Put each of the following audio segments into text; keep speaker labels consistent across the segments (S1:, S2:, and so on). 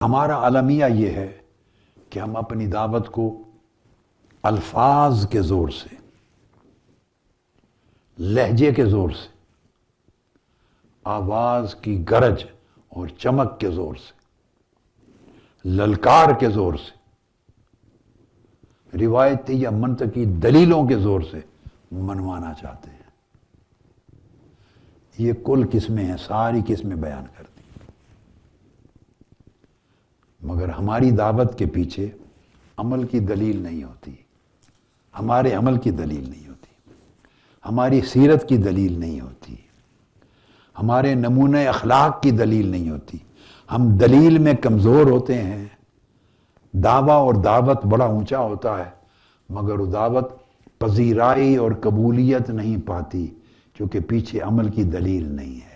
S1: ہمارا المیہ یہ ہے کہ ہم اپنی دعوت کو الفاظ کے زور سے، لہجے کے زور سے، آواز کی گرج اور چمک کے زور سے، للکار کے زور سے، روایتی یا منطقی دلیلوں کے زور سے منوانا چاہتے ہیں۔ یہ کل قسمیں ہیں، ساری قسمیں بیان کر دی، مگر ہماری دعوت کے پیچھے عمل کی دلیل نہیں ہوتی، ہمارے عمل کی دلیل نہیں ہوتی، ہماری سیرت کی دلیل نہیں ہوتی، ہمارے نمونے اخلاق کی دلیل نہیں ہوتی۔ ہم دلیل میں کمزور ہوتے ہیں، دعویٰ اور دعوت بڑا اونچا ہوتا ہے، مگر وہ دعوت پذیرائی اور قبولیت نہیں پاتی کیونکہ پیچھے عمل کی دلیل نہیں ہے۔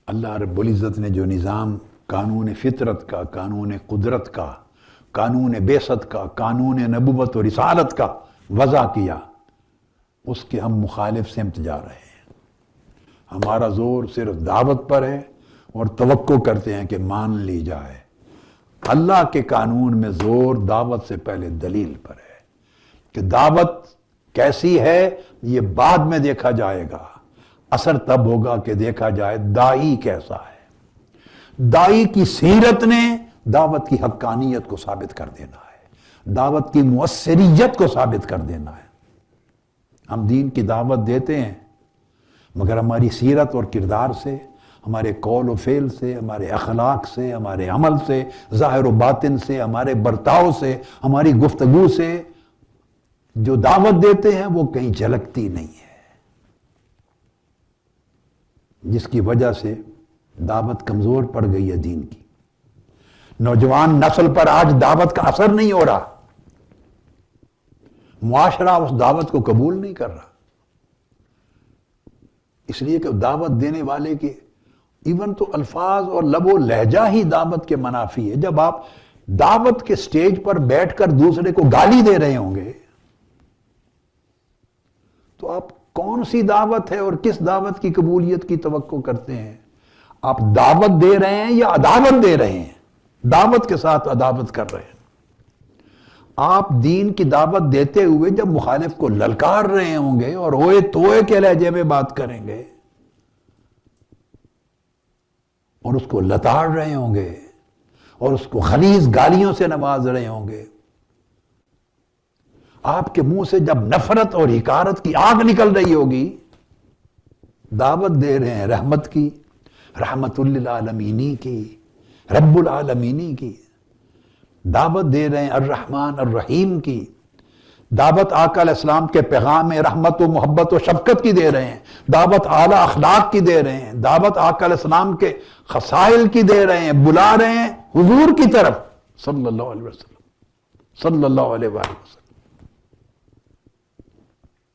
S1: اللہ رب العزت نے جو نظام قانون فطرت کا، قانون قدرت کا، قانون بعثت کا، قانون نبوت و رسالت کا وضع کیا، اس کے ہم مخالف سمت جا رہے ہیں۔ ہمارا زور صرف دعوت پر ہے اور توقع کرتے ہیں کہ مان لی جائے۔ اللہ کے قانون میں زور دعوت سے پہلے دلیل پر ہے کہ دعوت کیسی ہے یہ بعد میں دیکھا جائے گا، اثر تب ہوگا کہ دیکھا جائے داعی کیسا ہے۔ داعی کی سیرت نے دعوت کی حقانیت کو ثابت کر دینا ہے، دعوت کی مؤثریت کو ثابت کر دینا ہے۔ ہم دین کی دعوت دیتے ہیں مگر ہماری سیرت اور کردار سے، ہمارے قول و فعل سے، ہمارے اخلاق سے، ہمارے عمل سے، ظاہر و باطن سے، ہمارے برتاؤ سے، ہماری گفتگو سے جو دعوت دیتے ہیں وہ کہیں جھلکتی نہیں ہے، جس کی وجہ سے دعوت کمزور پڑ گئی ہے دین کی۔ نوجوان نسل پر آج دعوت کا اثر نہیں ہو رہا، معاشرہ اس دعوت کو قبول نہیں کر رہا، اس لیے کہ دعوت دینے والے کے ایون تو الفاظ اور لب و لہجہ ہی دعوت کے منافی ہے۔ جب آپ دعوت کے سٹیج پر بیٹھ کر دوسرے کو گالی دے رہے ہوں گے تو آپ کون سی دعوت ہے اور کس دعوت کی قبولیت کی توقع کرتے ہیں؟ آپ دعوت دے رہے ہیں یا عداوت دے رہے ہیں؟ دعوت کے ساتھ عداوت کر رہے ہیں۔ آپ دین کی دعوت دیتے ہوئے جب مخالف کو للکار رہے ہوں گے اور ہوئے توئے کے لہجے میں بات کریں گے اور اس کو لتاڑ رہے ہوں گے اور اس کو خلیظ گالیوں سے نواز رہے ہوں گے، آپ کے منہ سے جب نفرت اور حقارت کی آگ نکل رہی ہوگی، دعوت دے رہے ہیں رحمت کی، رحمت للعالمینی کی، رب العالمینی کی، دعوت دے رہے ہیں الرحمن الرحیم کی، دعوت آقا علیہ السلام کے پیغام رحمت و محبت و شفقت کی دے رہے ہیں، دعوت اعلیٰ اخلاق کی دے رہے ہیں، دعوت آقا علیہ السلام کے خصائل کی دے رہے ہیں، بلا رہے ہیں حضور کی طرف صلی اللہ علیہ وسلم، صلی اللہ علیہ وآلہ وسلم،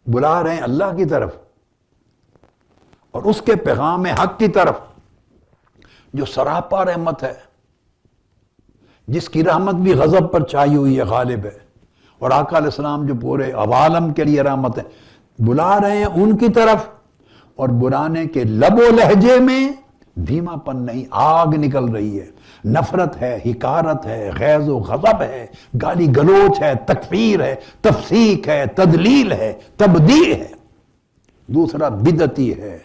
S1: بلا رہے ہیں اللہ کی طرف اور اس کے پیغام حق کی طرف جو سراپا رحمت ہے، جس کی رحمت بھی غضب پر چھائی ہوئی ہے، غالب ہے، اور آقا علیہ السلام جو پورے عوالم کے لیے رحمت ہے، بلا رہے ہیں ان کی طرف، اور بلانے کے لب و لہجے میں دھیما پن نہیں، آگ نکل رہی ہے، نفرت ہے، حقارت ہے، غیظ و غضب ہے، گالی گلوچ ہے، تکفیر ہے، تفسیق ہے، تدلیل ہے، تبدیع ہے۔ دوسرا بدعتی ہے،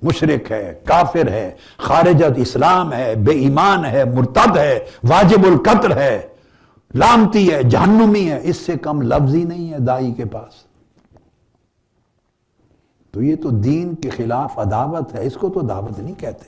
S1: مشرک ہے، کافر ہے، خارجت اسلام ہے، بے ایمان ہے، مرتد ہے، واجب القتل ہے، لعنتی ہے، جہنمی ہے، اس سے کم لفظ ہی نہیں ہے داعی کے پاس۔ تو یہ تو دین کے خلاف عداوت ہے، اس کو تو دعوت نہیں کہتے۔